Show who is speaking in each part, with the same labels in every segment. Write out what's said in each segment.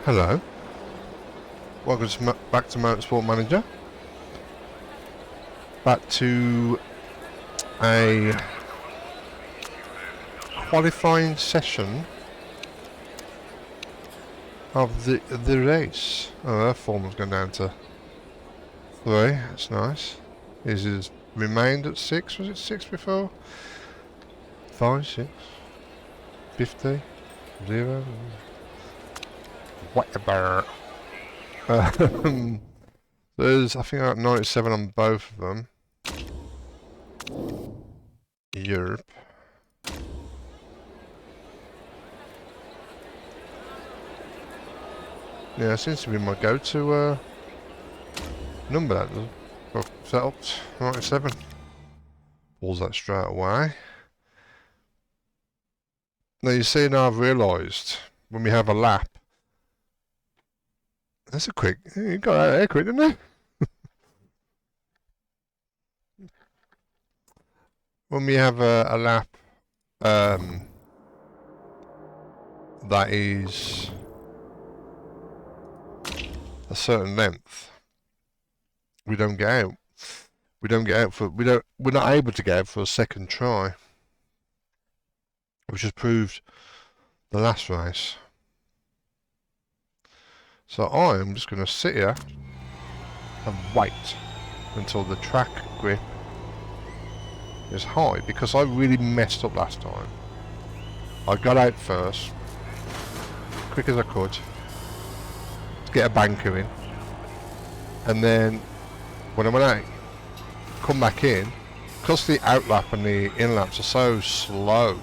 Speaker 1: Hello, welcome to back to Motorsport Manager. Back to a qualifying session of the race. Oh, that form has gone down to 3. That's nice. This is remained at 6. Was it 6 before? 5, 6, 50, 0. Whatever. There's, I think I got 97 on both of them. Europe. Yeah, it seems to be my go-to number, that does. I've set up 97. Pulls that straight away. Now you see, now I've realised when we have a lap. That's a quick. You got out of there quick, didn't you? When we have a lap that is a certain length, we don't get out. We're not able to get out for a second try, which has proved the last race. So I'm just going to sit here and wait until the track grip is high, because I really messed up last time. I got out first, quick as I could, to get a banker in, and then when I went out, come back in, because the outlap and the inlaps are so slow,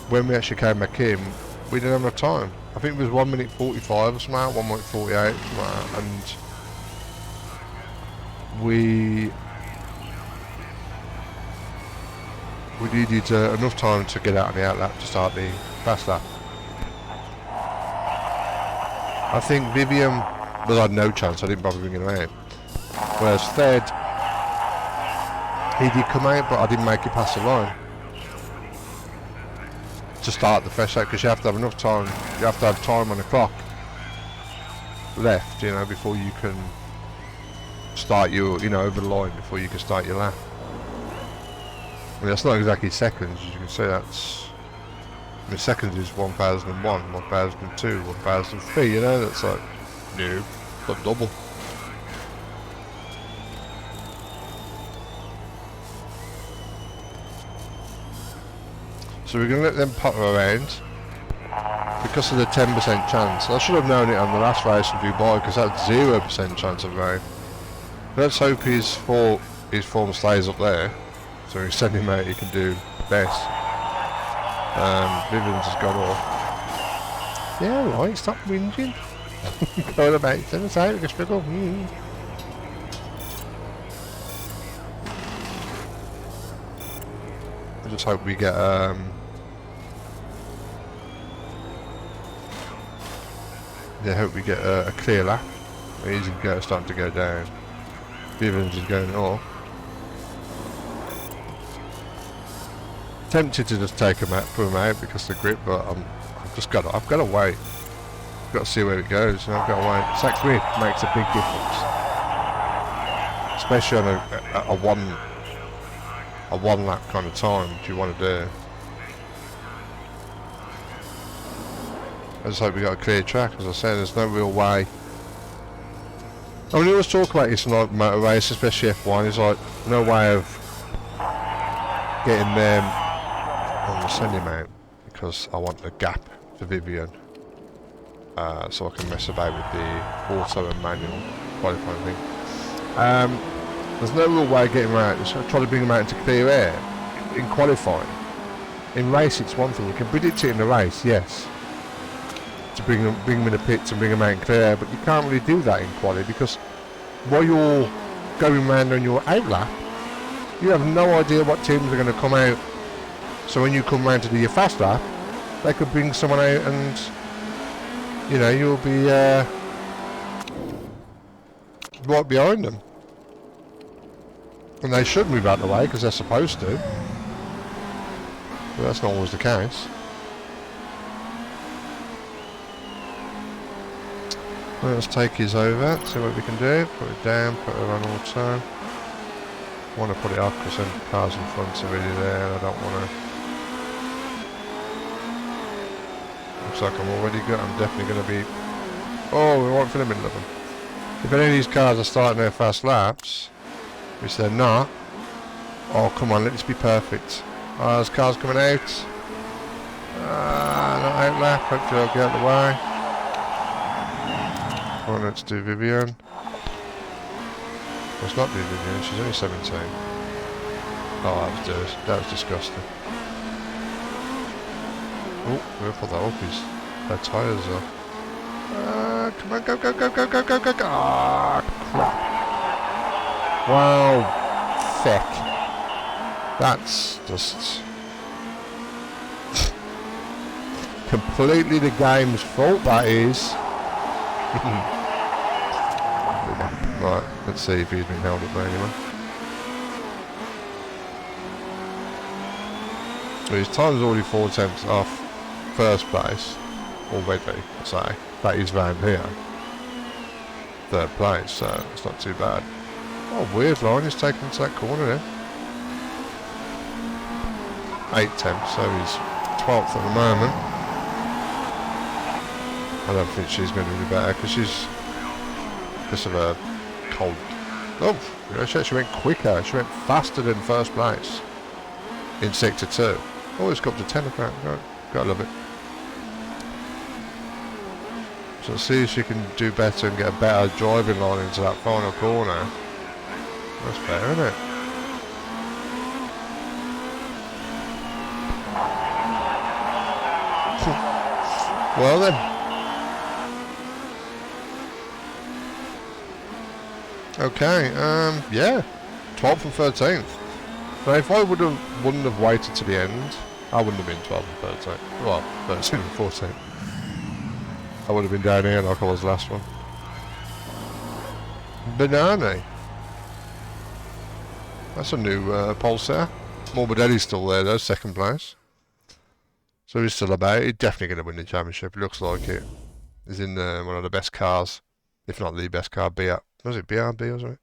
Speaker 1: when we actually came back in, we didn't have enough time. I think it was 1 minute 45 or something, 1 minute 48, and we needed enough time to get out on the outlap to start the fast lap. I think Vivian, well, I had no chance, I didn't bother bringing him out. Whereas Fed, he did come out, but I didn't make it past the line to start the fresh out, because you have to have enough time. You have to have time on the clock left, you know, before you can start your, you know, over the line, before you can start your lap. I mean, that's not exactly seconds, as you can see. That's, I mean, seconds is 1001, 1002, 1003. You know, that's like, no, not double. So we're going to let them potter around because of the 10% chance. I should have known it on the last race in Dubai, because that's 0% chance of rain. Let's hope his form stays up there, so we send him out, he can do best. Vivian's has gone off. Yeah, right, stop whinging. Going about it, it's out, we can struggle. I just hope we get a clear lap. He's starting to go down. Vivian's is going off. Tempted to just take him out, put him out because of the grip, but I've got to wait. I've got to see where it goes, and I've got to wait. That grip makes a big difference, especially on a one lap kind of time, which you want to do. I just hope we got a clear track. As I said, there's no real way. I mean, we always talk about this in like motor race, especially F1. It's like no way of getting them. I'm gonna send him out because I want a gap for Vivian, so I can mess about with the auto and manual qualifying thing. There's no real way of getting him out. Just try to bring him out into clear air in qualifying. In race, it's one thing. You can predict it in the race, yes, to bring them in the pits and bring them out in clear air, but you can't really do that in quali, because while you're going around on your outlap, you have no idea what teams are going to come out. So when you come round to do your fast lap, they could bring someone out, and you know, you'll be right behind them. And they should move out of the way because they're supposed to, but that's not always the case. Let's take his over, see what we can do. Put it down, put it on auto. I want to put it off because then cars in front are really there. I don't want to. Looks like I'm already good. I'm definitely going to be. Oh, we're right for the middle of them. If any of these cars are starting their fast laps, which they're not. Oh, come on, let this be perfect. Oh, there's cars coming out. Not out lap. Hopefully I'll get out of the way. Right, let's do Vivian. Let's not do Vivian, she's only 17. Oh, that was disgusting. Oh, we're gonna put that up, their tyres are. Come on, go, go, go, go, go, go, go, go. Ah, crap. Wow, feck. That's just completely the game's fault, that is. Right, let's see if he's been held up there anyway. So his time's already 4/10 off first place already, I say. That is round here. Third place, so it's not too bad. Oh, weird line, he's taken into that corner there. 8/10, so he's 12th at the moment. I don't think she's going to do better because she's because of a cold. Oh, she actually went quicker. She went faster than first place in sector 2. Oh, it's got up to 10 apparently. Gotta love it. So let's see if she can do better and get a better driving line into that final corner. That's better, isn't it? Well then. Okay, yeah, 12th and 13th. But if I wouldn't have waited to the end, I wouldn't have been 12th and 13th. Well, 13th and 14th. I would have been down here like I was last one. Banana. That's a new pulse there. Morbidelli's still there though, second place. So he's still about. He's definitely going to win the championship. It looks like it. He's in one of the best cars, if not the best car. Was it BRB or something?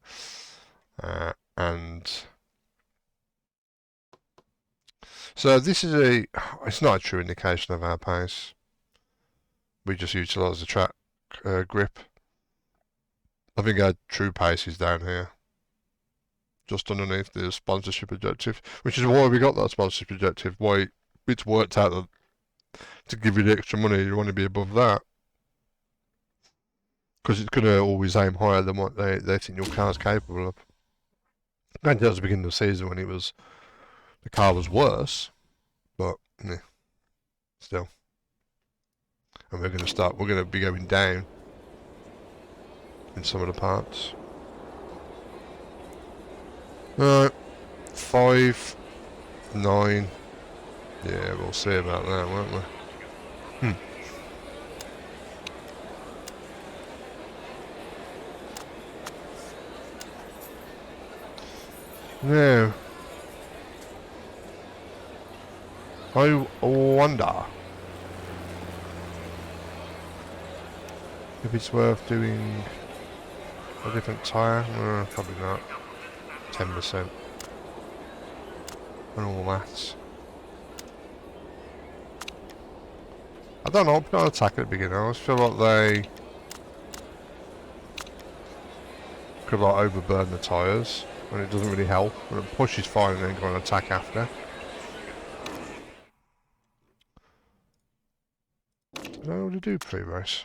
Speaker 1: And so this is it's not a true indication of our pace. We just utilise the track grip. I think our true pace is down here. Just underneath the sponsorship objective. Which is why we got that sponsorship objective. Why it's worked out that to give you the extra money, you want to be above that. Because it's going to always aim higher than what they think your car's capable of. Granted, that was the beginning of the season when the car was worse, but yeah, still. And we're going to be going down in some of the parts. Right, 5, 9. Yeah, we'll see about that, won't we? Now, I wonder if it's worth doing a different tyre. Probably not. 10% and all that. I don't know. I'm not attack at the beginning. I just feel like they could like overburn the tyres. And it doesn't really help. When it pushes fine and then go on attack after. I don't know what to do pre-race.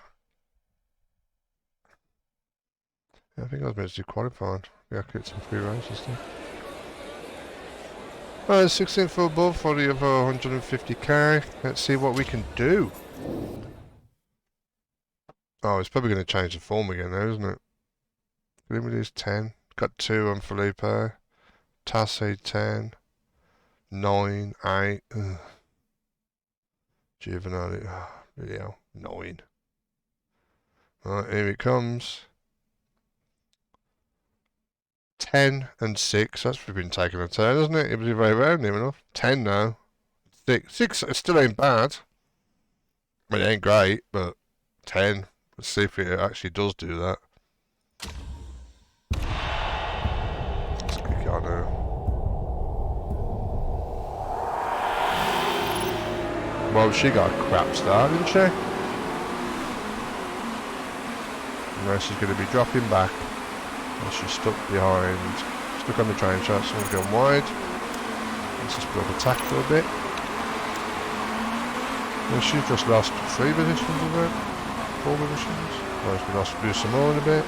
Speaker 1: Yeah, I think I was meant to do qualifying. Yeah, I could get some pre-races then. Alright, 16 for above for the other 150k. Let's see what we can do. Oh, it's probably going to change the form again though, isn't it? Limited 10. Got 2 on Felipe. Tassi 10. 9, 8. Ugh. Juvenile. Oh, really hell. 9. Alright, here it comes. 10 and 6. That's been taking a turn, hasn't it? It was very rare, near enough. 10 now. 6. 6, it still ain't bad. I mean, it ain't great, but 10. Let's see if it actually does do that. Let's click it on now. Well, she got a crap start, didn't she? Now she's going to be dropping back. And she's stuck behind, stuck on the train track, someone's going wide. Let's just build attack for a bit. And she's just lost 3 positions of it. 4 positions. Well, she's lost to do some more in a bit.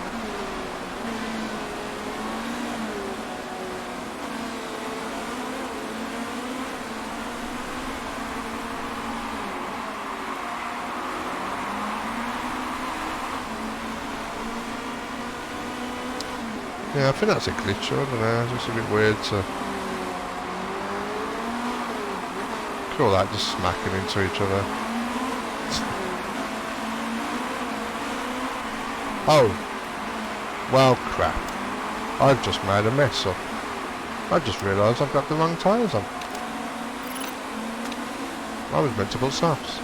Speaker 1: Yeah, I think that's a glitch, I don't know, it's just a bit weird to call that just smacking into each other. Oh, well crap, I've just made a mess up. I just realised I've got the wrong tyres on. I was meant to put softs.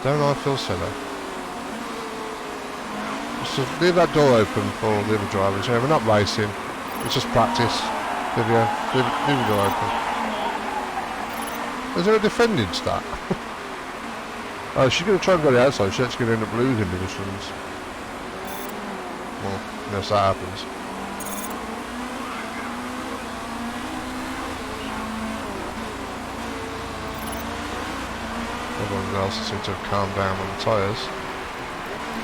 Speaker 1: Don't I feel silly? So leave that door open for the other drivers. Yeah, we're not racing. It's just practice. Leave the door open. Is there a defending stat? Oh, she's going to try and go the outside. She's actually going to end up losing positions. Well, unless that happens. Everyone else seems to have calmed down on the tyres.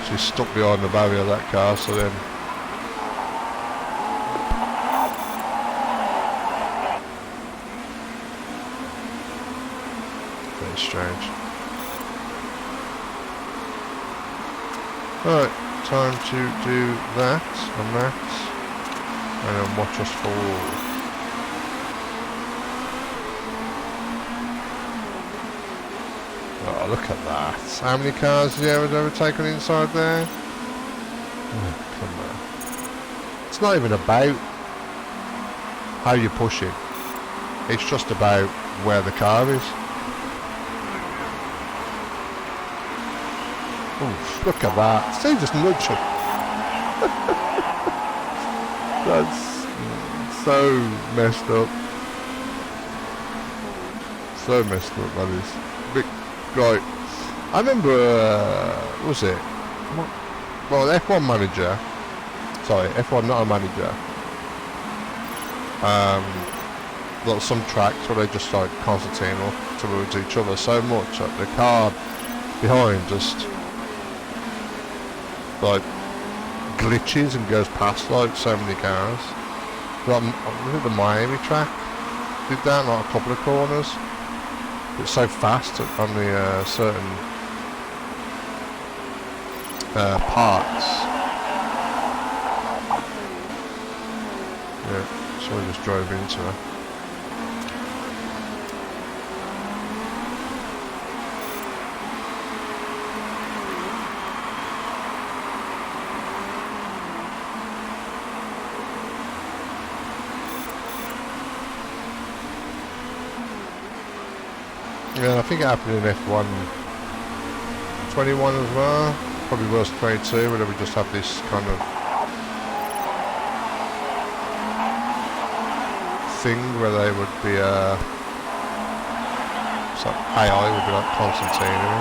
Speaker 1: She's stuck behind the barrier of that car, so then very strange. Right, time to do that and that, and then watch us fall. Oh, look at that. How many cars have you ever taken inside there? Oh, come on. It's not even about how you push it. It's just about where the car is. Oof, look at that. See, just nudge it. That's so messed up. So messed up, that is. Big. Right, I remember, what was it? Well, F1 Manager, sorry, F1 not a manager. Like some tracks where they just like concertina towards each other so much that the car behind just like glitches and goes past like so many cars. Like, I think the Miami track did that, like a couple of corners. It's so fast on the certain parts. Yeah, so I just drove into her. Yeah, I think it happened in F1 21 as well, probably worse 22, where we just have this kind of thing where they would be, so AI would be like Constantine.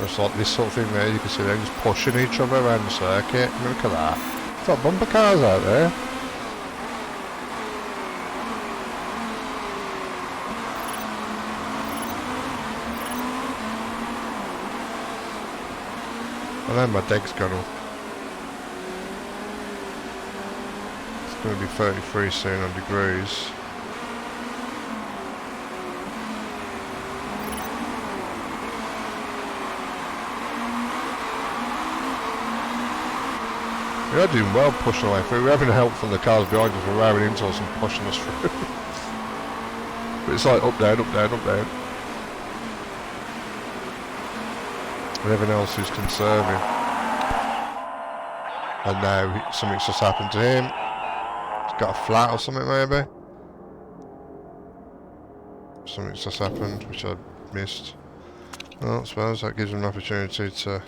Speaker 1: It's like this sort of thing there, you can see them just pushing each other around the circuit. I mean, look at that. It's like bumper cars out there. And then my deck's gone off. It's going to be 33 soon on degrees. We are doing well pushing our way through. We're having help from the cars behind us. We're ramming into us and pushing us through. But it's like up, down, up, down, up, down. And everyone else is conserving. And now something's just happened to him. He's got a flat or something maybe. something's just happened, which I missed. Well, I suppose that gives them an opportunity to...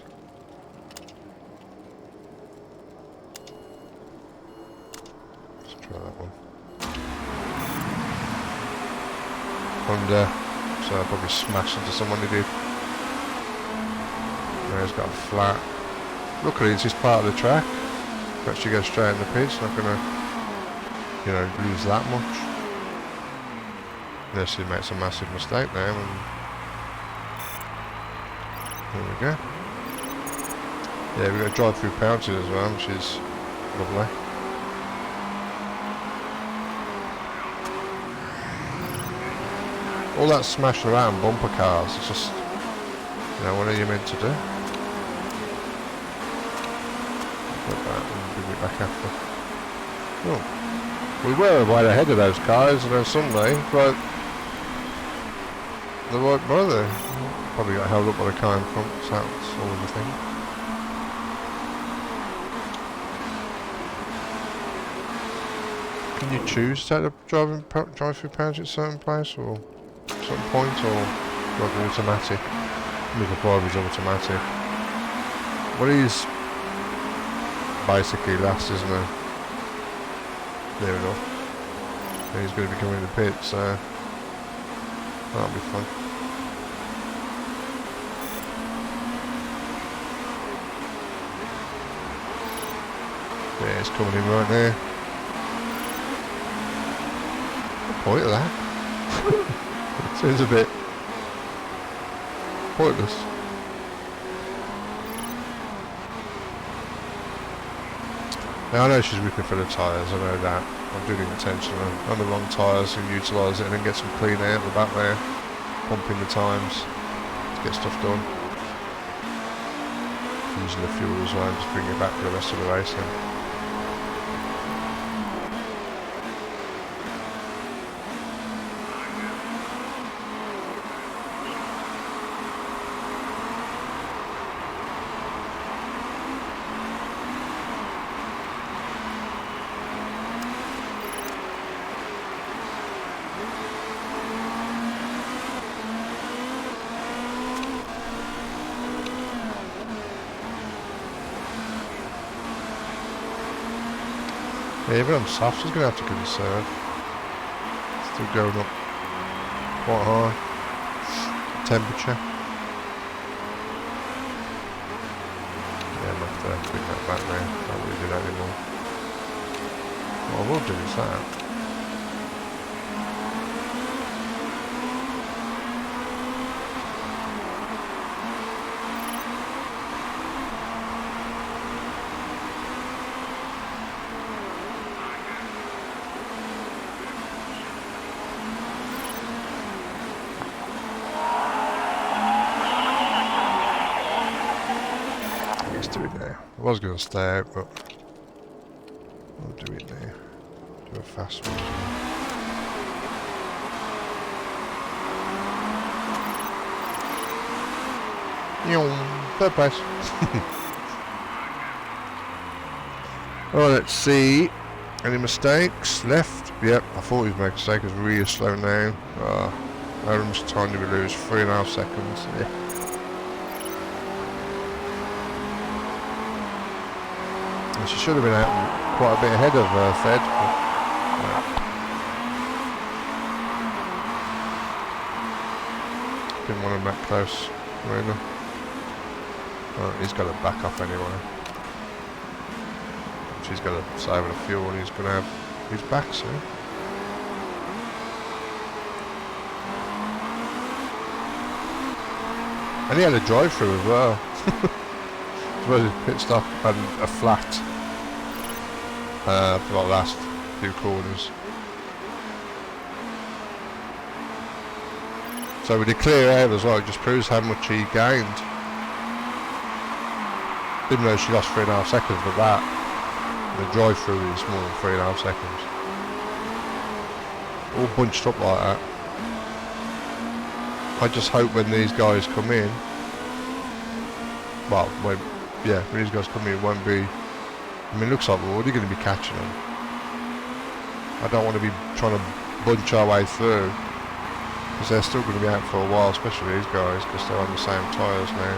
Speaker 1: Let's try that one. Under, so I'll probably smash into someone he did. Now he's got a flat. Luckily it's just part of the track. If actually go straight in the pit, it's not going to, you know, lose that much. Unless he makes a massive mistake now, and there we go. Yeah, we've got to drive through penalties as well, which is lovely. All that smashing around bumper cars, it's just, you know, what are you meant to do? Put that and bring it back after. Oh. We were right ahead of those cars on Sunday, but the right brother probably got held up by the car in front, so that's always a thing. Can you choose to drive through penalty at a certain place or certain point, or like automatic? With the bar is automatic. What is basically last, isn't it? There enough. And he's going to be coming in the pit, so that'll be fun. Yeah, it's coming in right there. What's the point of that? Seems a bit pointless. Now I know she's ripping for the tyres, I know that. I'm doing it intentionally. On the wrong tyres and utilise it and then get some clean air at the back there. Pumping the times to get stuff done. Using the fuel as well and just bring it back for the rest of the race then. Yeah, even on soft, she's going to have to conserve. Still going up quite high. Temperature. Yeah, I'm going to have to bring that back now. Can't really do that anymore. What I will do is that. I was going to stay out, but I'll do it now. Do a fast one. Third place. Well, let's see. Any mistakes? Left? Yep, I thought he was making a mistake. It was really slowing down. Adam's time to lose 3.5 seconds. Yeah. She should have been out quite a bit ahead of Fed. But didn't want him that close, really. Well, he's got to back off anyway. She's got to save the fuel and he's going to have his back soon. And he had a drive-through as well. I suppose his pit stop had a flat. For the last few corners. So with the clear air as well, it just proves how much he gained. Even though she lost 3.5 seconds, but that, the drive through is more than 3.5 seconds. All bunched up like that. I just hope when these guys come in, well, when these guys come in, it won't be. I mean, it looks like we're already going to be catching them. I don't want to be trying to bunch our way through because they're still going to be out for a while, especially these guys, because they're on the same tyres now.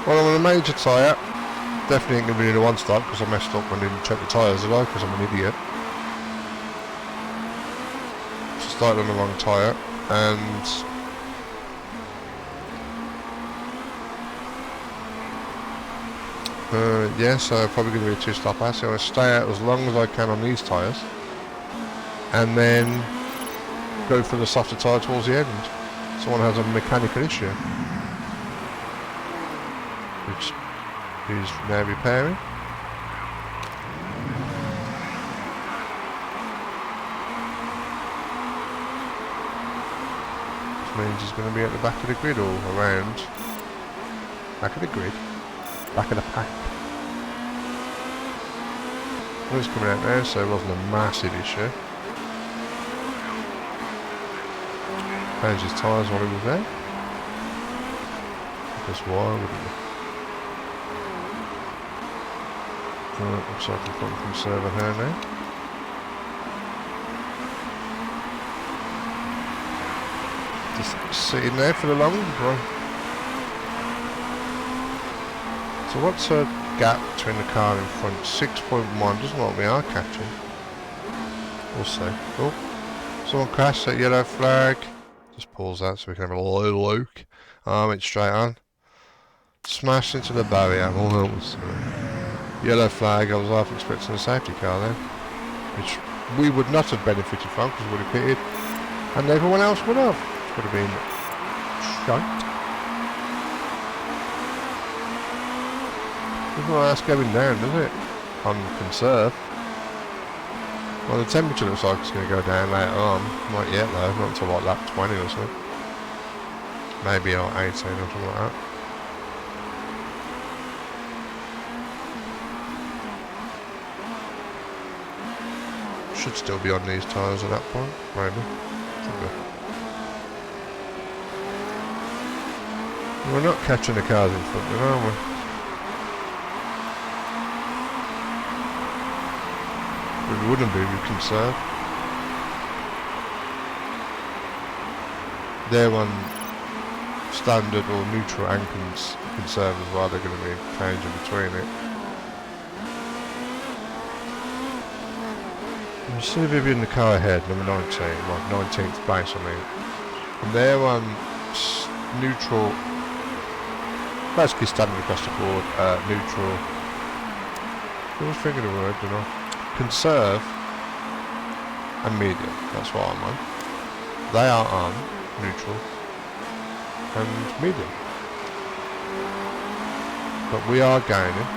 Speaker 1: Well, I'm on a major tyre. Definitely ain't going to be in a one stop because I messed up when I didn't check the tyres, did I? Because I'm an idiot. So started on the wrong tyre, and yeah, so probably going to be a two-stopper. So I'm going to stay out as long as I can on these tyres, and then go for the softer tyre towards the end. Someone has a mechanical issue, which he's now repairing. Which means he's going to be at the back of the grid all around. Back of the grid. Back of the pack. Well, he's coming out now, so it wasn't a massive issue. Changed his tyres while he was there. Because why wouldn't he? Looks like we've got him from server here now. Just sitting there for the long run. So what's a gap between the car in front? 6.1, doesn't look like we are catching. We'll see. Oh, someone crashed that yellow flag. Just pause that so we can have a little look. Went straight on. Smashed into the barrier. Oh, that was yellow flag. I was half expecting a safety car then, which we would not have benefited from because we would have pitted, and everyone else would have. Would have been shite. Doesn't look like that's going down, does it? On conserve. Well, the temperature looks like it's going to go down later on. Not yet though, not until like lap 20 or something. Maybe like 18 or something like that. Should still be on these tyres at that point, maybe. We're not catching the cars in front then, are we? We wouldn't be, we conserve. They're on standard or neutral and conserve as well, they're going to be changing between it. You see Vivian in the car ahead, number 19, well 19th place I mean. And they're on neutral, basically standard across the board, neutral. I was thinking of a word, you know. Conserve and medium, that's what I'm on. They are on neutral and medium. But we are gaining,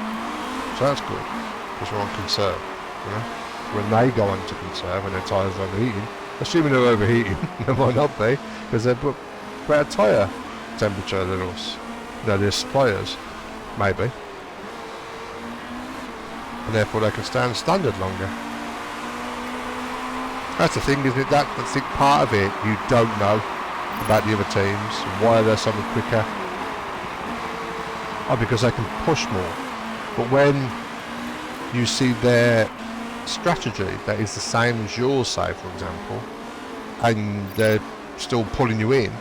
Speaker 1: so that's good, because we're on conserve, you know. When they go on to conserve and their tyres are overheating, assuming they're overheating, they might not be, because they've got better tyre temperature than us. No, their suppliers, maybe. And therefore they can stand standard longer. That's the thing, isn't it? That's the thing, part of it you don't know about the other teams. Why they're so much quicker? Oh, because they can push more. But when you see their strategy that is the same as yours, say for example, and they're still pulling you in,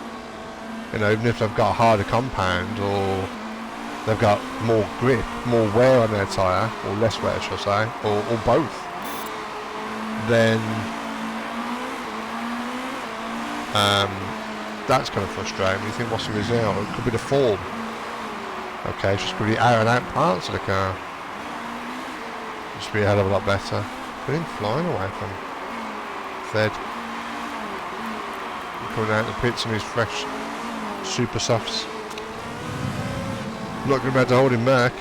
Speaker 1: you know, even if they've got a harder compound or they've got more grip, more wear on their tyre, or less wear shall I say, or both, then that's kind of frustrating. You think, what's the result? It could be the form. Okay, it's just could be air and out parts of the car. Just be a hell of a lot better. But him flying away from Fed. Coming out the pits in his fresh super softs. Not going to be able to hold him back.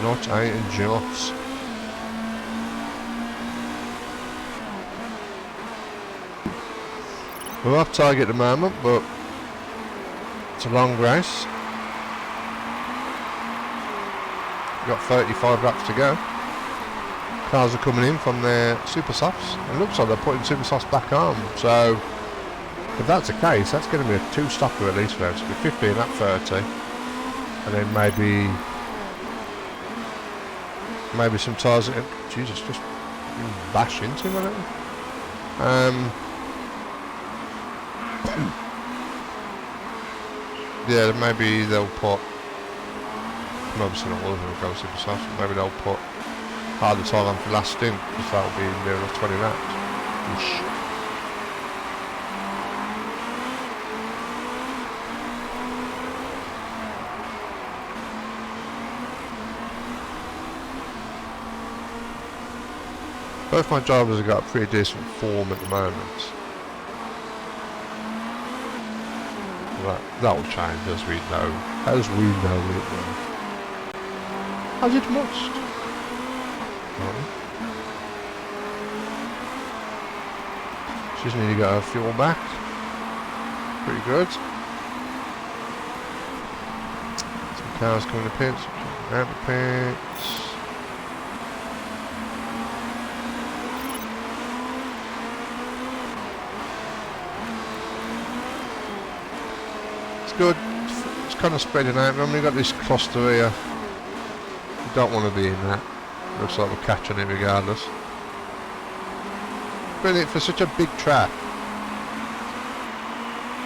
Speaker 1: Not a chance. We're off target at the moment, but it's a long race. We've got 35 laps to go. Cars are coming in from their super softs. It looks like they're putting super softs back on. So if that's the case, that's going to be a two-stopper at least for them. So it'll be 15 lap 30, and then maybe some tyres. Jesus, just bash into him, I don't know. Yeah, maybe they'll put, obviously not all of them will go super soft, maybe they'll put harder time on for last stint, because that'll be near enough 20 laps. Whoosh. Both my drivers have got pretty decent form at the moment. That will change as we know. As we know it will. As it must. Right. She's nearly got her fuel back. Pretty good. Some cars coming to pits. Out the pits. Good. It's kind of spreading out. Remember, you've got this cluster here. You don't want to be in that. Looks like we're catching it regardless. Brilliant for such a big track.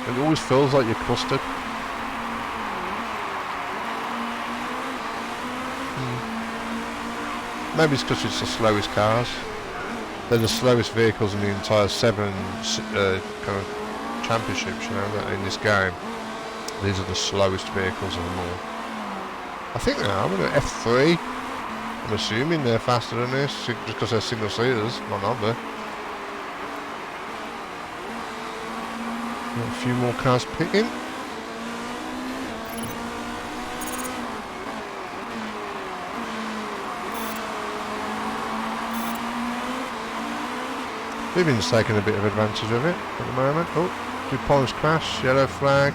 Speaker 1: It always feels like you're clustered. Maybe it's because it's the slowest cars. They're the slowest vehicles in the entire 7 kind of championships, you know, in this game. These are the slowest vehicles of them all. I think they are. I'm going to F3. I'm assuming they're faster than this, just because they're single seaters, not other. Got a few more cars pitting. Vivian's taking a bit of advantage of it at the moment. Oh, DuPont's crash, yellow flag.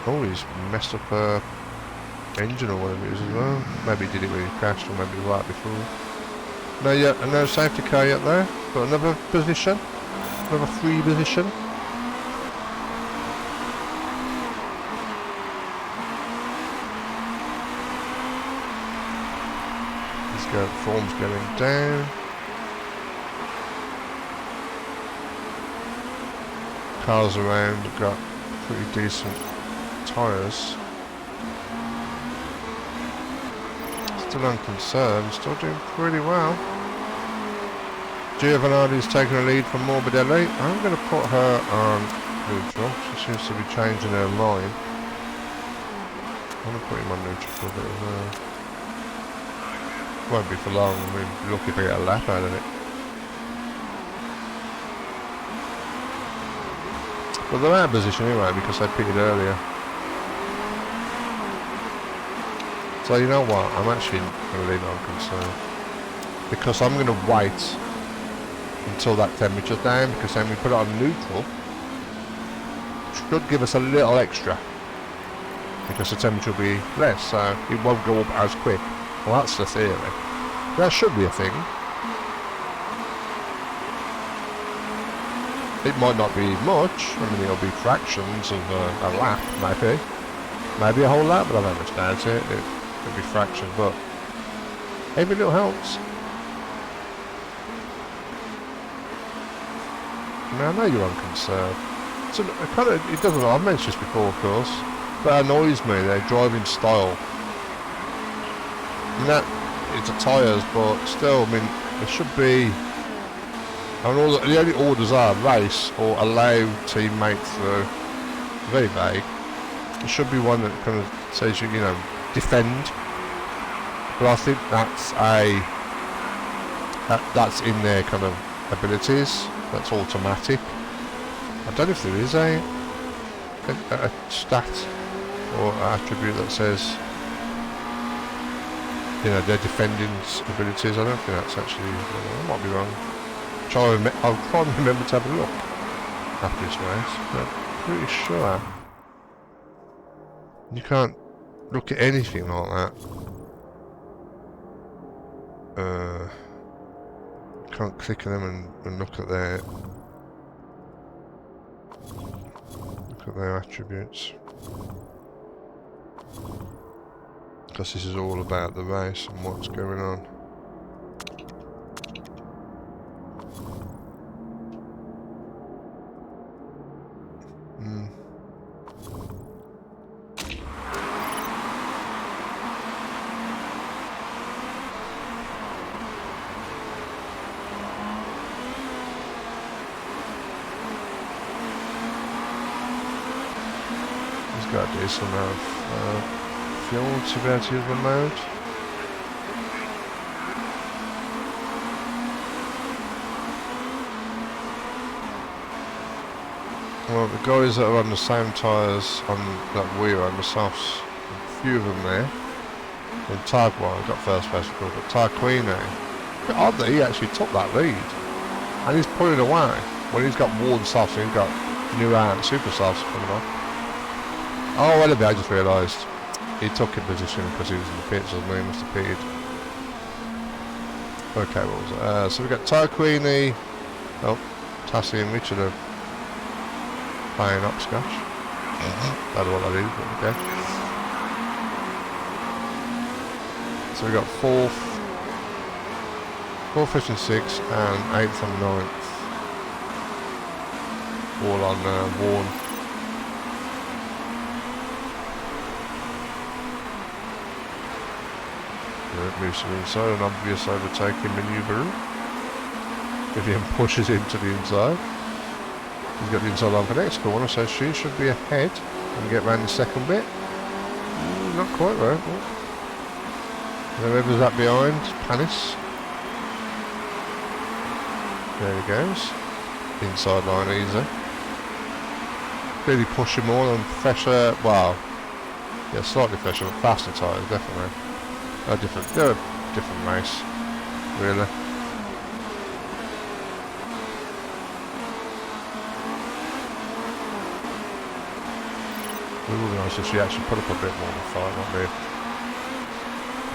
Speaker 1: Oh, he's messed up her engine or whatever it is as well. Maybe he did it when he crashed, or maybe right before. No, yet no safety car yet there. Got another position, another free position. Form's going down. Cars around have got pretty decent tyres. Still unconcerned, still doing pretty well. Giovanardi's taking a lead from Morbidelli. I'm going to put her on neutral. She seems to be changing her mind. I'm going to put him on neutral for a bit as well. Won't be for long, we'll be lucky to get a lap out of it. But they're out of position anyway because they pitted earlier. So you know what, I'm actually going to leave it on concern. Because I'm going to wait until that temperature's down, because then we put it on neutral. Should give us a little extra. Because the temperature will be less, so it won't go up as quick. Well, that's the theory. That should be a thing. It might not be much. I mean, it'll be fractions of a lap, maybe. Maybe a whole lap, but I don't understand it. It'll be fractions, but every little helps. Now, I know you're unconcerned. So it doesn't. I've mentioned this before, of course, but it annoys me their driving style. And that it's the tyres, but still, I mean, there should be. And all the only orders are race or allow teammates through. Very vague. There should be one that kind of says you know, defend. But I think that's in their kind of abilities. That's automatic. I don't know if there is a stat or attribute that says, you know, their defending abilities. I don't think that's actually. I might be wrong. I'll try and remember to have a look after this race, but I'm pretty sure you can't look at anything like that. Can't click on them and look at their attributes, because this is all about the race and what's going on. got a decent amount of fuel to be able to use the mode. Well, the guys that are on the same tyres on that we are on the softs, a few of them there. And Tarquin got first place record, but Tarquini, odd that he actually took that lead. And he's pulling away when he's got worn softs and he's got new super softs coming on. Oh, well, I just realised he took in position because he was in the pits, so he must have pitted. Okay, what was it? So we've got Tarquini, Tassie and Richard are playing upscotch. I don't know what that is, but okay. So we've got 4th, 5th and 6th, and 8th and 9th. All on worn. Moves to the inside, an obvious overtaking manoeuvre. Vivian pushes into the inside. He's got the inside line for the next corner, so she should be ahead and get round the second bit. Not quite right. Whoever's that behind, Panis. There he goes. Inside line easy. Really pushing more and fresher, well, yeah, slightly fresher, but faster tyres, definitely. They're a different race, really. It would be nice if she actually put up a bit more of a fight, not leave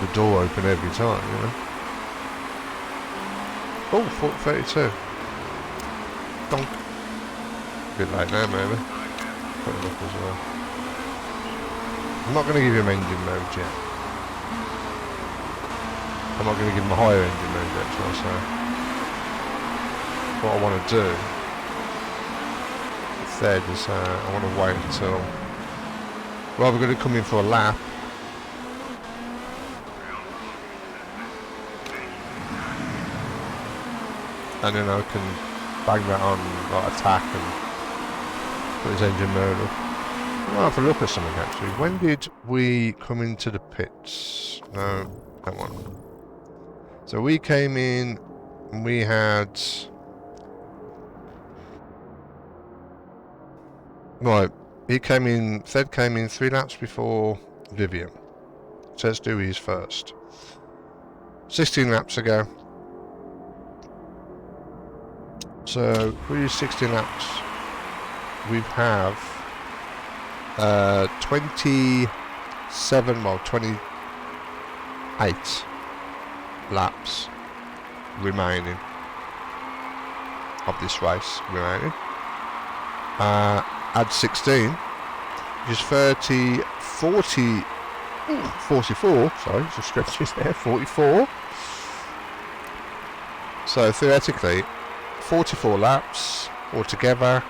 Speaker 1: the door open every time, you know. Oh, 32. Donk. A bit late now, maybe. Put it up as well. I'm not going to give him engine mode yet. I'm not going to give him a higher engine mode yet, shall I say. What I want to do instead is I want to wait until, well, we're going to come in for a lap. And then I can bang that on, like, attack and put his engine mode up. I'll have a look at something actually. When did we come into the pits? No, that one. So we came in and we had... Right, he came in, Thed came in 3 laps before Vivian. So let's do his first. 16 laps ago. So for these 16 laps, we have 28 laps remaining of this race remaining. Add 16, which is 44, sorry, some stretches there, 44. So theoretically, 44 laps altogether,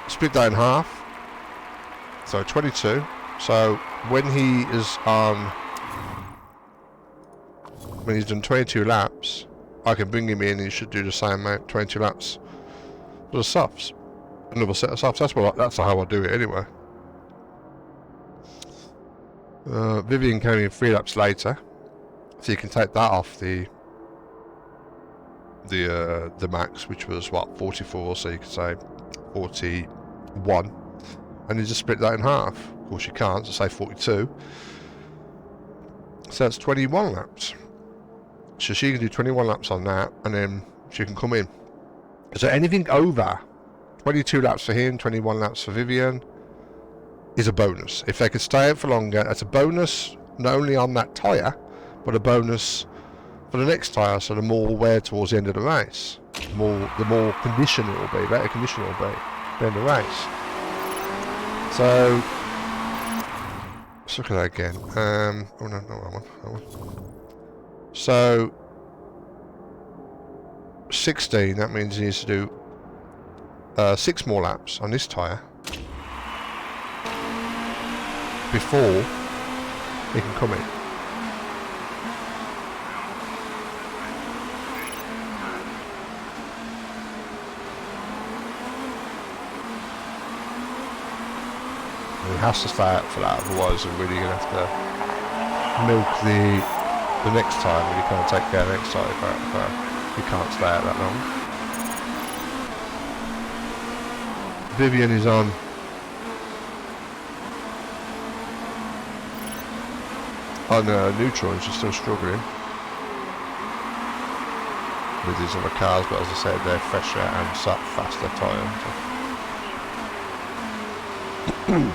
Speaker 1: split that in half, so 22. So when he is on, when he's done 22 laps, I can bring him in and he should do the same amount, 22 laps for the softs. Another set of softs, that's how I do it anyway. Vivian came in 3 laps later, so you can take that off the max, which was what, 44, so you could say 41, and you just split that in half. Of course you can't, so say 42, so that's 21 laps. So she can do 21 laps on that, and then she can come in. So anything over 22 laps for him, 21 laps for Vivian is a bonus. If they could stay out for longer, that's a bonus not only on that tyre, but a bonus for the next tyre, so the more wear towards the end of the race. The more condition it will be, better condition it will be at the end of the race. So, let's look at that again. Oh no, that one. So, 16, that means he needs to do 6 more laps on this tyre before he can come in. has to stay out for that, otherwise we're really going to have to milk the next time, and you can't take care of the next time if you can't stay out that long. Vivian is on. On neutral, and she's still struggling with these other cars, but as I said, they're fresher and faster tyres. And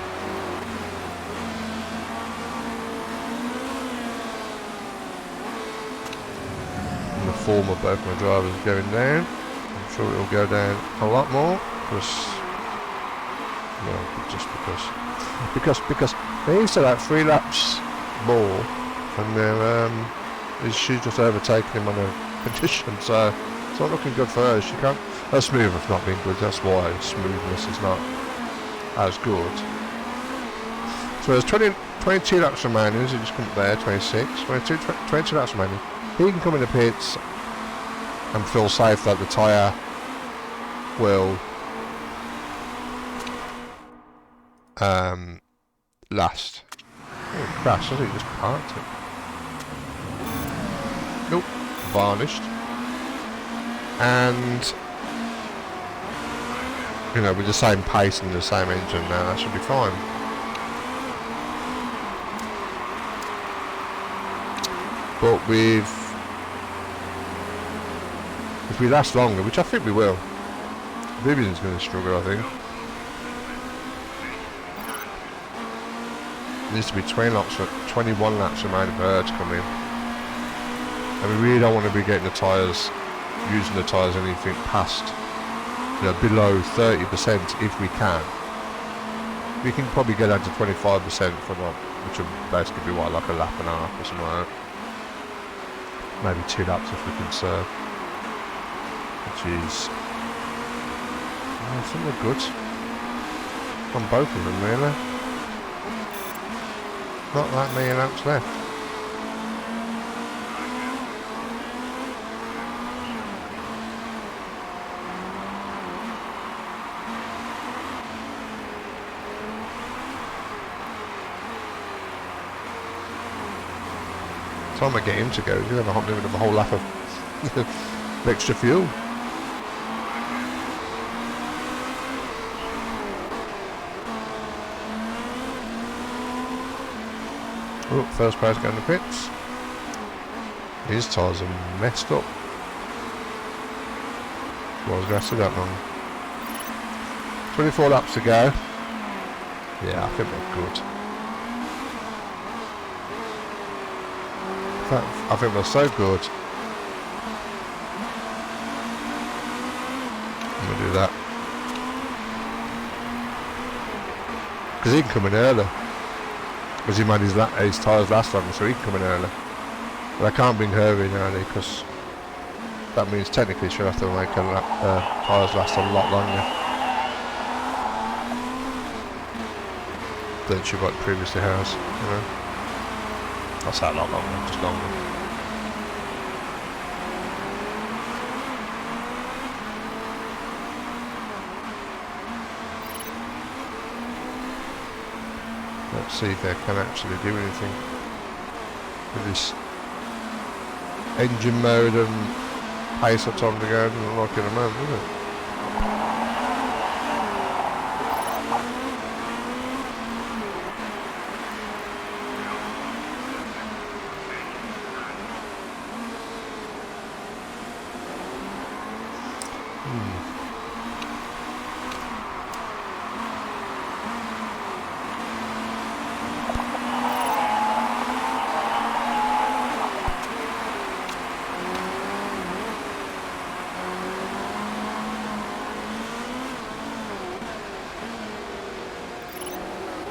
Speaker 1: the form of both my drivers is going down. I'm sure it will go down a lot more, because they used to like 3 laps more, and then she's just overtaken him on a condition, so it's not looking good for her. She can't. Her smoothness not being good. That's why smoothness is not as good. So there's 22 laps remaining. He just come up there, 26, 22 laps remaining. He can come in the pits and feel safe that the tyre will last. Oh, crashed. I think he just parked it. Nope, varnished. And you know, with the same pace and the same engine now, that should be fine. But if we last longer, which I think we will, Vivian's going to struggle, I think. It needs to be 21 laps remaining for her to come in. And we really don't want to be getting the tyres, using the tyres anything past, you know, below 30% if we can. We can probably get down to 25% for that, which would basically be what, like a lap and a half or something like that. Maybe 2 laps if we can serve. Which is, I think we're good on both of them really. Not that many laps left. Time I get him to go, he's going to have a whole lap of extra fuel. Oh, first place going to pits. His tyres are messed up. So I was going to see that long. 24 laps to go. Yeah, I think they're good. I think they're so good. I'm going to do that. Because he can come in early. Because he made his tyres last longer, so he can come in early. But I can't bring her in early, because that means technically she'll have to make her tyres last a lot longer than she previously has, you know. That's not a lot longer, just longer. Let's see if they can actually do anything with this engine mode and pace of time to go. Doesn't look like it at the moment, does it?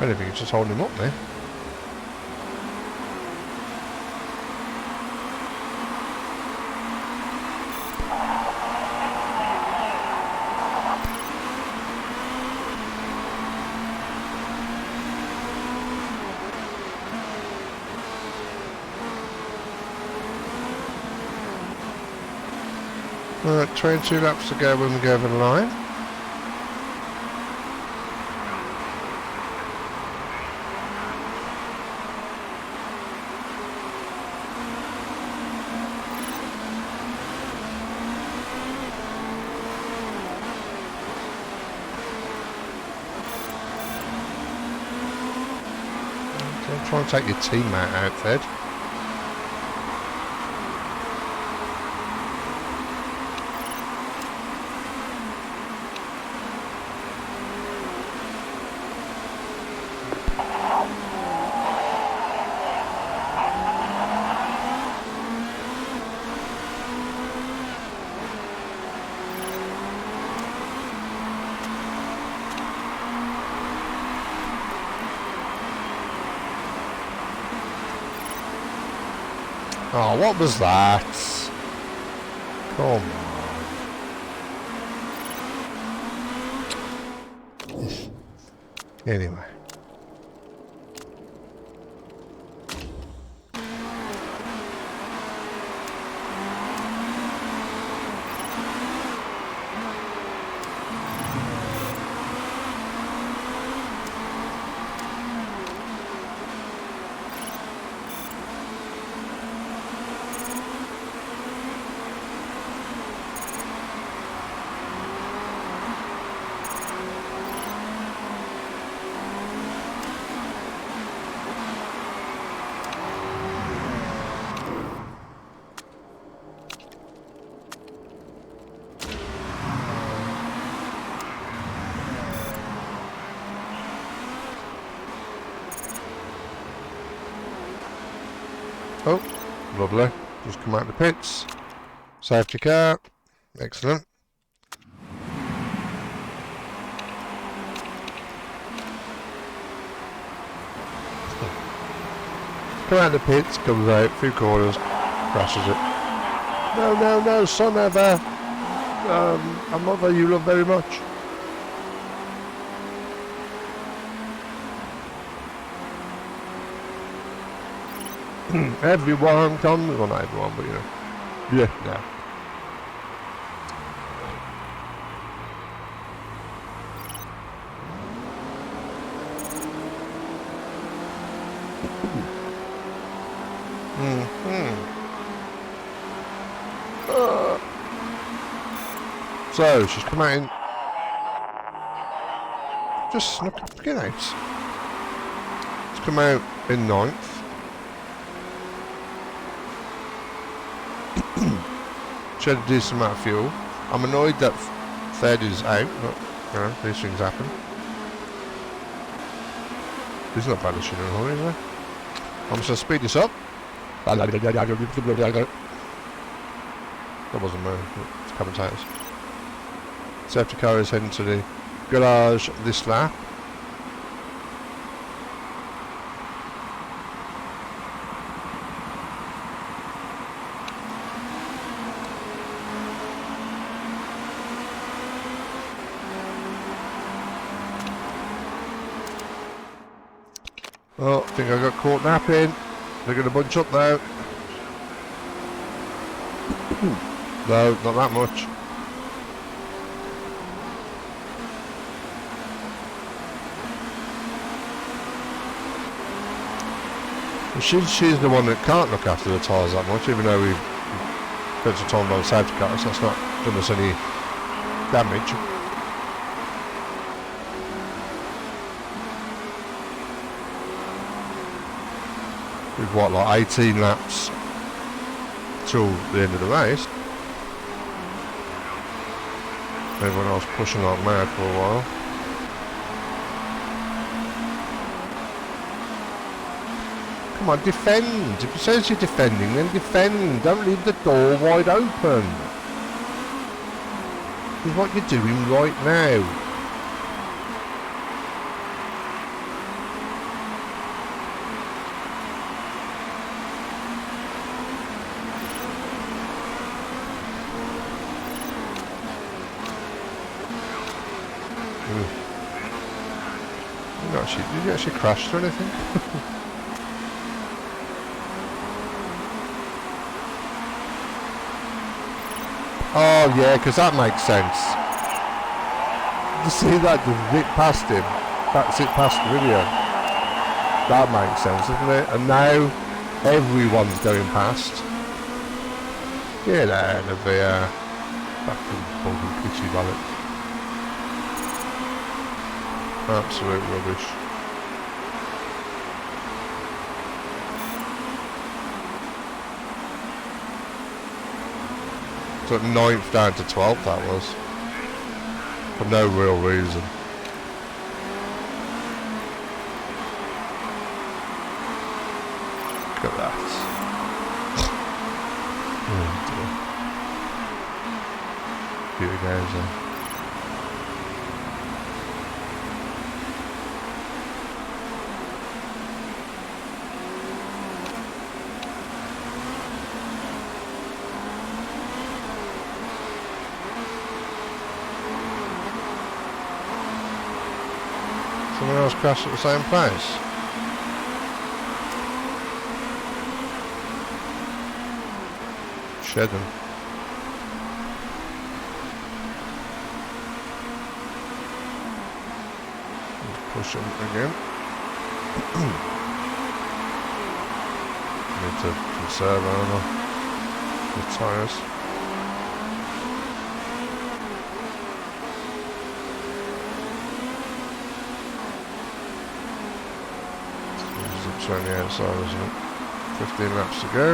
Speaker 1: I don't think it's just holding him up there. Alright, 22 laps to go when we go over the line. Try and take your teammate out, Fed. Oh, what was that? Come on. Anyway. Oh, lovely. Just come out of the pits. Safety car. Excellent. Come out of the pits, comes out, few corners, crashes it. No, no, no, son ever. A mother you love very much. Everyone comes, well not everyone, but you know. Yeah, yeah. So she's come out in. Just snuck up, get out. She's come out in 9th. She had a decent amount of fuel. I'm annoyed that third is out, but you know, these things happen. He's not bad as shit in a hurry, is he? I'm just gonna speed this up. That wasn't me, it's commentators. Safety car is heading to the garage this lap. Oh, I think I got caught napping. They're going to bunch up now. No, not that much. She's the one that can't look after the tyres that much, even though we've spent some time on the safety car, so that's not done us any damage. We've what, like 18 laps till the end of the race. Everyone else pushing like mad for a while. Come on, defend. If it says you're defending, then defend. Don't leave the door wide open. This is what you're doing right now. Did you actually crash or anything? Oh yeah, because that makes sense. You see that, the zip past him, that's it past the video. That makes sense, doesn't it? And now everyone's going past. Get out of here. Fucking bugging kitty bollocks. Absolute rubbish. So 9th down to 12th that was. For no real reason. Look at that. Oh dear. Beauty games there. Someone else crashed at the same place. Sheddon. Push him again. Need to conserve armor. The tyres. It's on the outside, isn't it? 15 laps to go.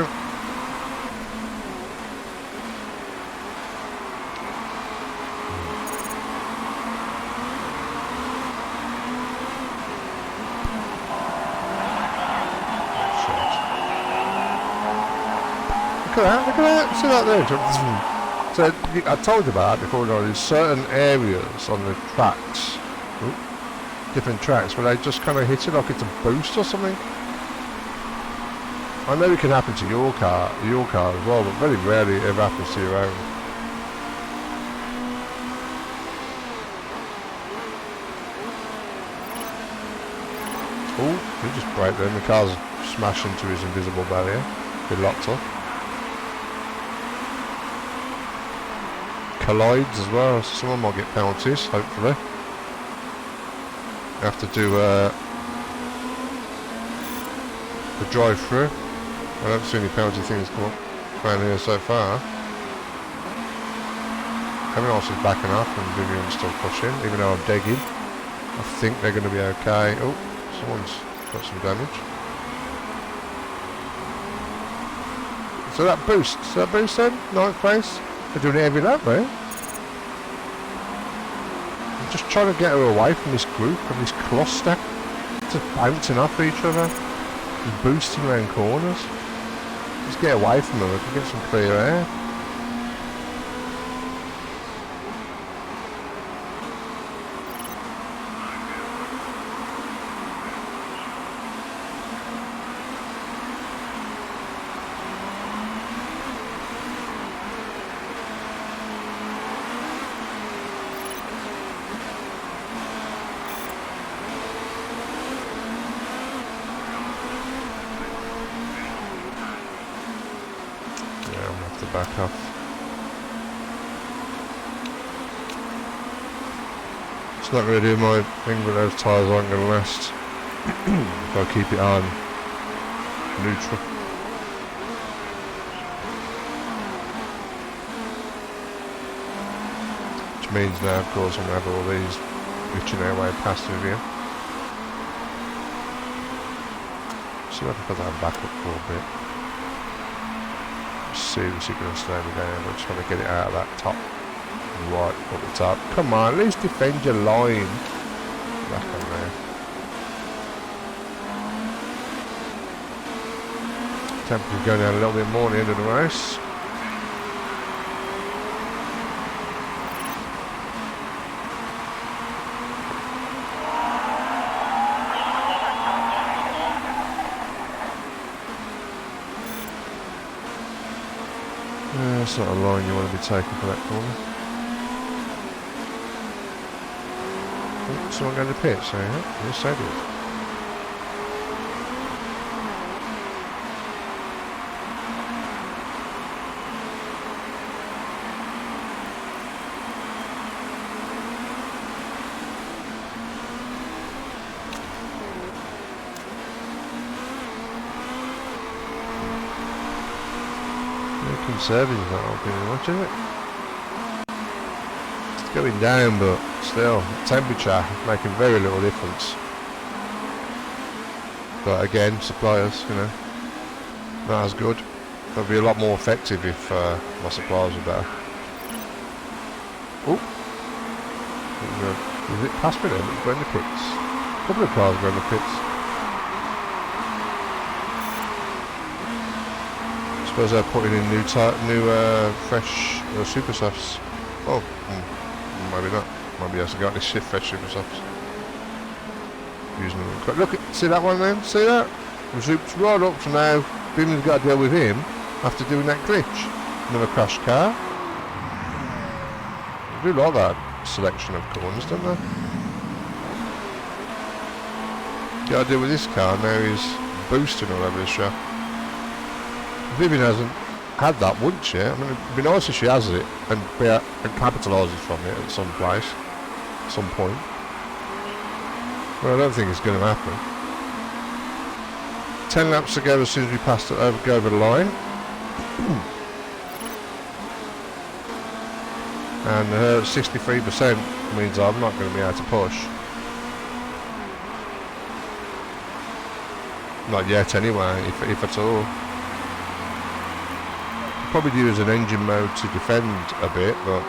Speaker 1: Look at that, look at that, see that there? So I told you about it before, there's certain areas on the tracks, different tracks, where they just kind of hit it like it's a boost or something. I know it can happen to your car as well, but very rarely it ever happens to your own. Oh, he just braked then, the car's smashed into his invisible barrier, been locked up. Collides as well, so someone might get penalties, hopefully. Have to do the drive-through. I don't see any penalty things come up around here so far. Everyone else is backing up and Vivian's still pushing, even though I'm digging. I think they're going to be okay. Oh, someone's got some damage. So that boost then? 9th place? They're doing it every lap, right? I'm just trying to get her away from this group and this cluster. Just bouncing off each other. And boosting around corners. Just get away from them, we can get some clear air. Back off. It's not really my thing, but those tyres aren't going to last. Gotta keep it on neutral. Which means now, of course, I'm going to have all these glitching their way past with you. See if I can put that back up for a bit. Seriously going to slow me down. I'm just trying to get it out of that top right at the top. Come on, at least defend your line. Back on there. Temperature's going down a little bit more at the end of the race. That's not a line you want to be taking for that corner. Oh, someone going to pit, so yeah, yes I did. Conservative not helping much, is it? It's going down, but still, temperature making very little difference. But again, suppliers, you know, not as good. That'd be a lot more effective if my suppliers were better. Oh, is it past me then? It's going to the pits. A couple of cars going to the pits. I suppose they're putting in new fresh super softs. Oh, maybe not. Maybe he hasn't got any shit fresh super softs. Using them. Look, see that one then? See that? The zoop's right up to now. Bim's got to deal with him after doing that glitch. Another crashed car. They do like that selection of corners, don't they? Got to deal with this car, now he's boosting all over the shop. Vivian hasn't had that once yet. I mean, it'd be nice if she has it and capitalises from it at some place, some point. Well, I don't think it's going to happen. 10 laps to go as soon as we go over the line. And 63% means I'm not going to be able to push. Not yet anyway, if at all. Probably use an engine mode to defend a bit, but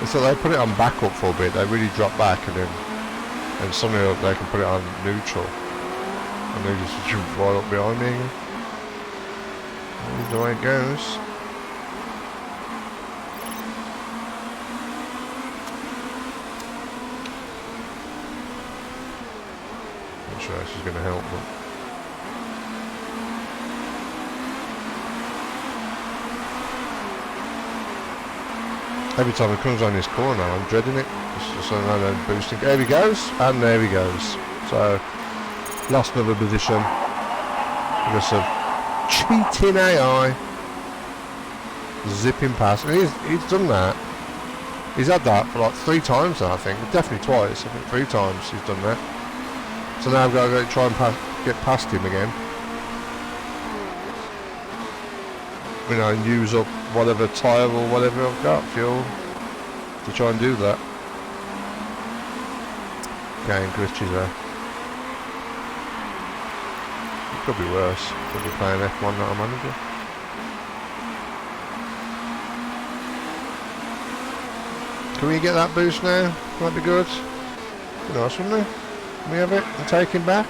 Speaker 1: so they put it on backup for a bit, they really drop back and suddenly they can put it on neutral and they just jump right up behind me again. That's the way it goes. Not sure this is going to help, but every time it comes on this corner, I'm dreading it. It's just another boosting. There he goes, and there he goes. So, lost another position. Because of cheating AI. Zipping past. And he's done that. He's had that for like 3 times now, I think. Definitely twice. I think 3 times he's done that. So now I've got to try and get past him again. You know, and use up whatever tyre or whatever I've got, fuel, to try and do that. Getting glitches there. It could be worse. Could be playing F1, not a manager. Can we get that boost now? That'd be good. Be nice, wouldn't it? Can we have it and take him back?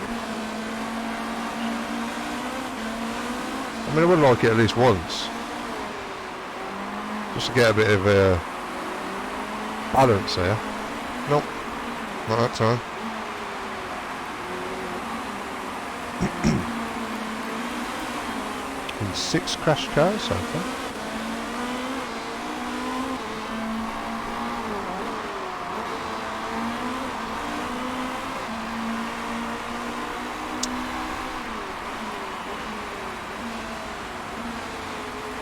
Speaker 1: I mean, I would like it at least once. Just to get a bit of balance here. Nope, not that time. And 6 crashed cars so far.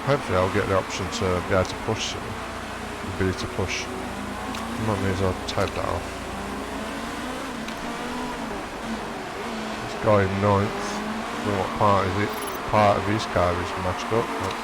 Speaker 1: Hopefully I'll get the option to be able to push it. The ability to push. Might mean I'll take that off. This guy in 9th. I don't know what part is it. Part of his car is matched up. But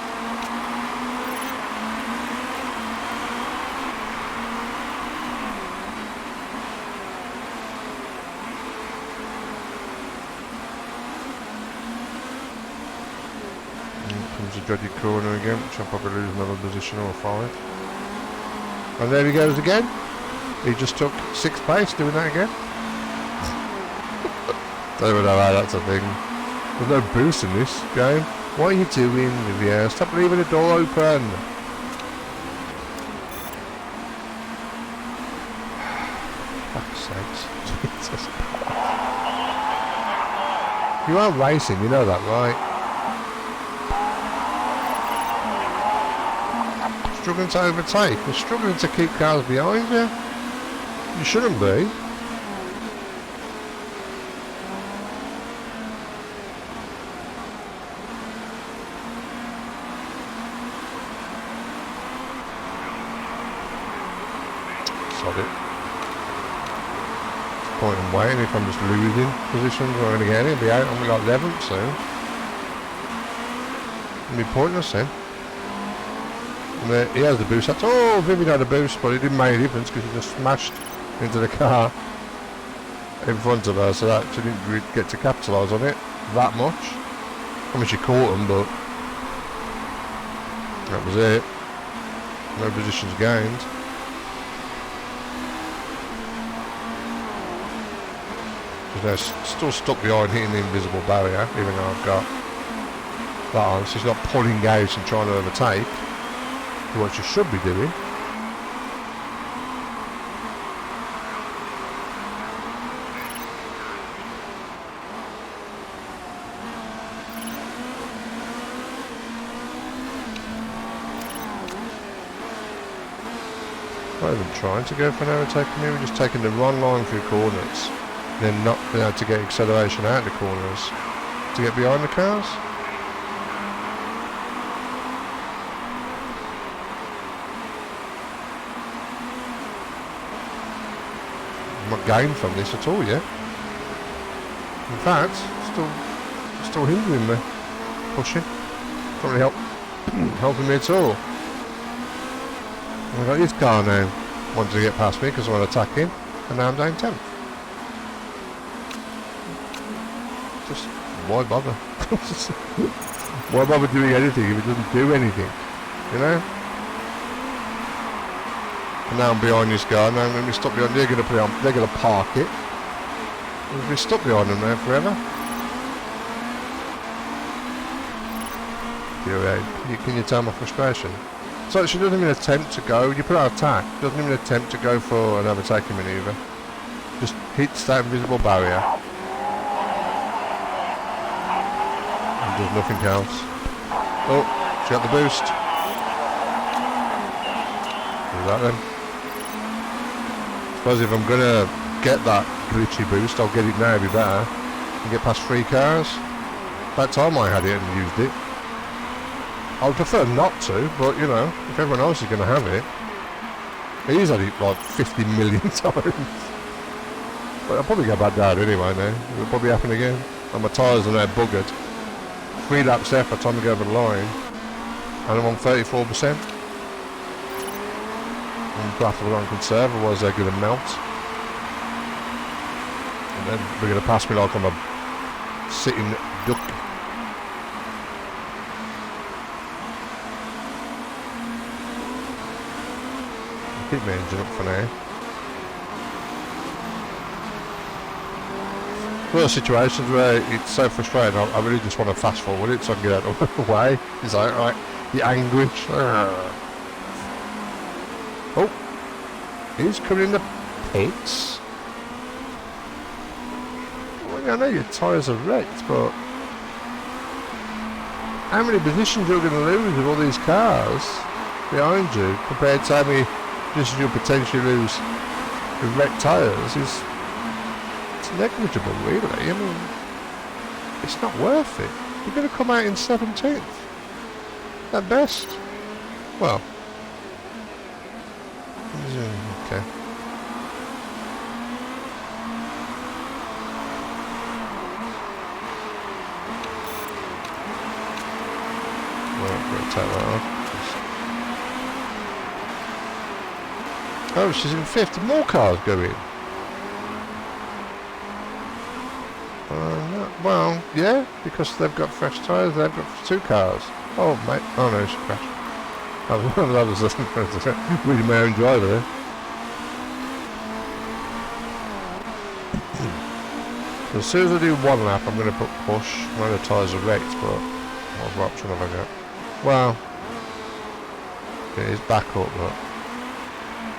Speaker 1: comes a dreaded corner again, which I'll probably lose another position or 5. And there he goes again. He just took 6th place doing that again. Don't even know how that's a thing. There's no boost in this game. What are you doing, Vivian? Stop leaving the door open. Fuck's sakes. Jesus. You are racing, you know that, right? Struggling to overtake. You're struggling to keep cars behind you. You shouldn't be. Sod it. point in waiting if I'm just losing positions. I'm going to get it. It'll be out. I'm like 11th soon. It'll be pointless then. And he has the boost. That's, oh, Vivian had a boost, but it didn't make a difference because he just smashed into the car in front of her, so that she didn't really get to capitalise on it that much. I mean, she caught him, but that was it. No positions gained. She's now still stuck behind hitting the invisible barrier, even though I've got that on. She's not pulling out and trying to overtake, what she should be doing. Not even trying to go for an overtake from here, we're just taking the wrong line through corners, then not being able to get acceleration out of the corners to get behind the cars. I'm not gained from this at all yet. In fact, still hindering me, pushing. Not really helping me at all. I've got this car now wanting to get past me because I want to attack him, and now I'm down 10th. Just, why bother? Why bother doing anything if it doesn't do anything? You know? And now I'm behind this guy, now I'm going to be stuck behind, they're going to park it. I'm going to be stuck behind them now forever. Can you tell my frustration? So she doesn't even attempt to go, you put out attack, doesn't even attempt to go for an overtaking manoeuvre. Just hits that invisible barrier. And does nothing else. Oh, she got the boost. Do that then. I suppose if I'm going to get that glitchy boost, I'll get it now, it'd be better. And get past 3 cars. That time I had it and used it. I would prefer not to, but you know, if everyone else is going to have it, he's had it like 50 million times. But I'll probably go back down anyway now. It'll probably happen again. And my tyres are now buggered. 3 laps left by the time I go over the line, and I'm on 34%. I'm going to have to go on conserve, otherwise they're going to melt. And then they're going to pass me like I'm a sitting duck. Keep my engine up for now. One of those situations where it's so frustrating, I really just want to fast forward it so I can get out of the way. It's like, right, the anguish. Oh, he's coming in the pits. Well, I know your tyres are wrecked, but how many positions you're going to lose with all these cars behind you compared to how many positions you'll potentially lose with wrecked tyres is negligible, really. I mean, it's not worth it. You're going to come out in 17th at best. Well, okay. Well, I'm going to take that off. Oh, she's in 5th. More cars go in. Well, yeah, because they've got fresh tyres. They've got 2 cars. Oh, mate. Oh no, she crashed. That was really my own driver there. So as soon as I do 1 lap, I'm going to put push. My other tyres are wrecked, but what other option have I got? Well, it is back up, but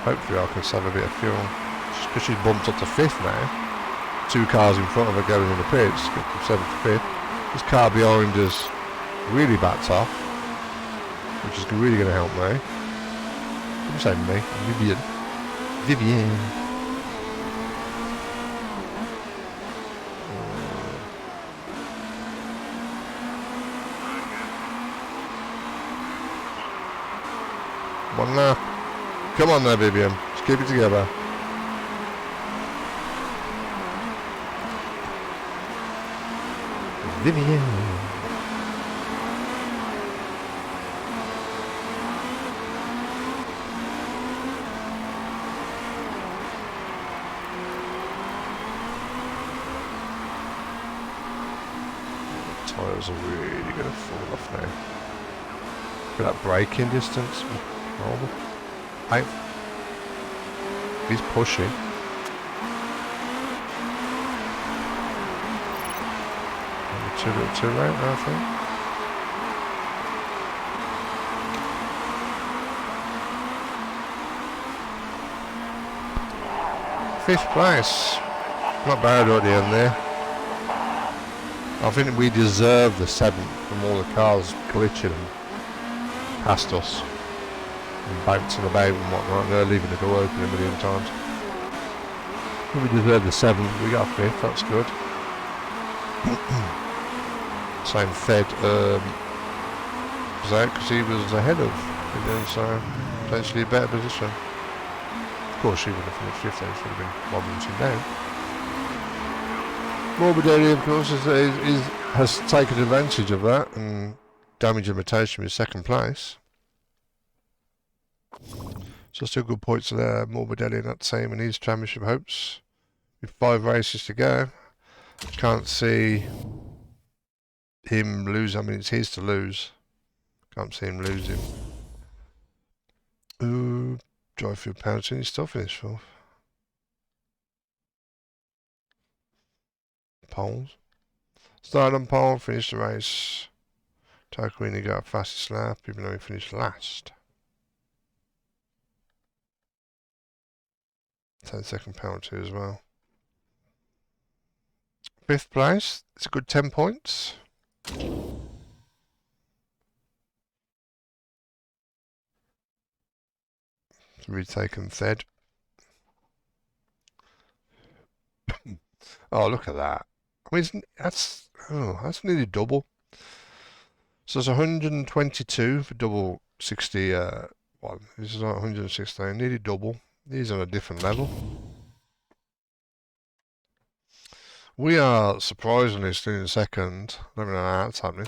Speaker 1: hopefully I can save a bit of fuel. Just because she's bumped up to 5th now. 2 cars in front of her going in the pits, get from 7th to 5th. This car behind us really backs off, which is really going to help me. What do you say, me? Vivian. Vivian. One lap. Come on there, Vivian. Just keep it together. Vivian. Tyres are really going to fall off now. Look at that braking distance. Normal. He's pushing. Maybe too little too late, I think. 5th place. Not bad at the end there. I think we deserve the 7th from all the cars glitching past us and bouncing about and whatnot, and they're leaving the door open a million times. We deserve the 7th, we got 5th, that's good. Same Fed was out because he was ahead of him, so potentially a better position. Of course, he would have finished 5th, so would have been 1 minute down. Morbidelli, of course, has taken advantage of that and damage limitation with 2nd place. So still good points there. Morbidelli in that team and his championship hopes. With 5 races to go. Can't see him lose. I mean, it's his to lose. Can't see him losing. Ooh, drive through penalty. He's still finished 4th. Poles. Started on pole, finished the race. Tarquini got a fastest lap, even though he finished last. 10-second penalty as well. 5th place, it's a good 10 points. Retaken Thed. Oh, look at that. I mean, that's nearly double. So it's 122 for double 61. This is like 116, nearly double. These are a different level. We are surprisingly still in 2nd. I don't know how that's happening.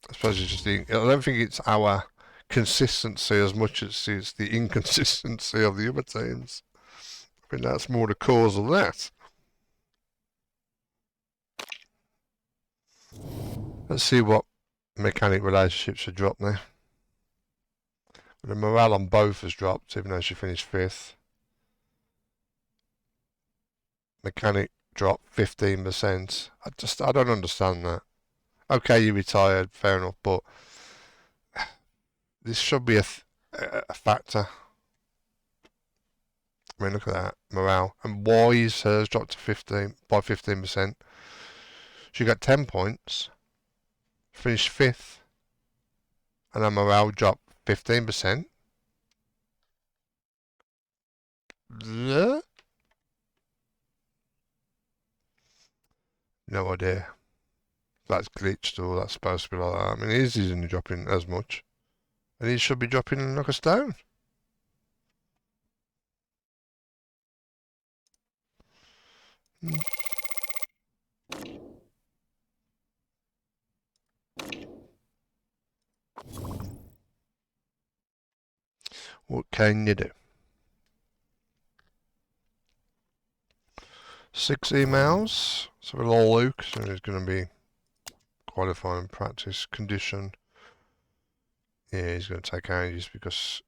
Speaker 1: I suppose it's just I don't think it's our consistency as much as it's the inconsistency of the other teams. I think that's more the cause of that. Let's see what mechanic relationships have dropped there. The morale on both has dropped, even though she finished 5th. Mechanic dropped 15%. I don't understand that. Okay, you retired, fair enough, but this should be a factor. I mean, look at that morale. And Wise hers dropped to 15%. She got 10 points, finished 5th, and her morale dropped 15%. No idea. That's glitched or that's supposed to be like that. I mean, his isn't dropping as much, and he should be dropping like a stone. What can you do? 6 emails. So we'll all Luke, so he's going to be qualifying practice condition. Yeah, he's going to take ages because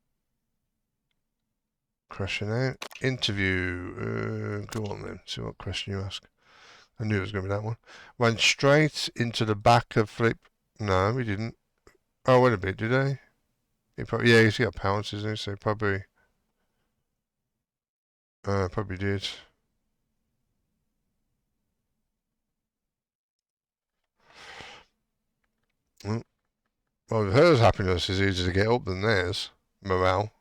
Speaker 1: crashing out. Interview. Go on then. See what question you ask. I knew it was going to be that one. Went straight into the back of Flip. No, we didn't. Oh, wait a bit, did I? He probably, yeah, he's got pounds, isn't he? So he probably did. Well, hers happiness is easier to get up than theirs. Morale.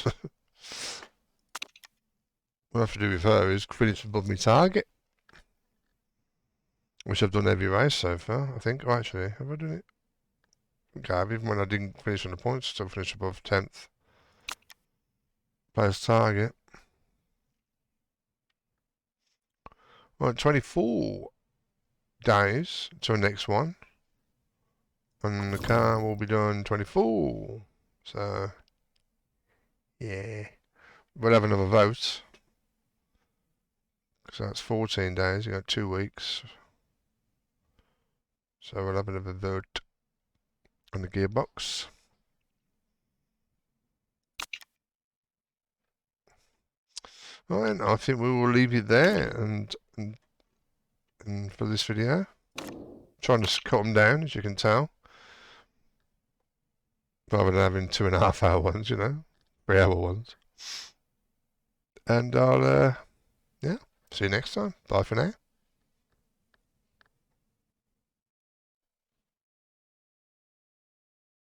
Speaker 1: What I have to do with her is finish above my target. Which I've done every race so far, I think. Oh, actually, have I done it? Okay, even when I didn't finish on the points, still finished above 10th. Player's target. Right, 24. days till next one. And the car will be done 24. So, yeah. We'll have another vote. So that's 14 days. You got 2 weeks. So we'll have another vote on the gearbox. Right, I think we will leave it there and for this video. Trying to cut them down, as you can tell. Rather than having 2.5 hour ones, you know. 3 hour ones. And I'll, yeah, see you next time. Bye for now.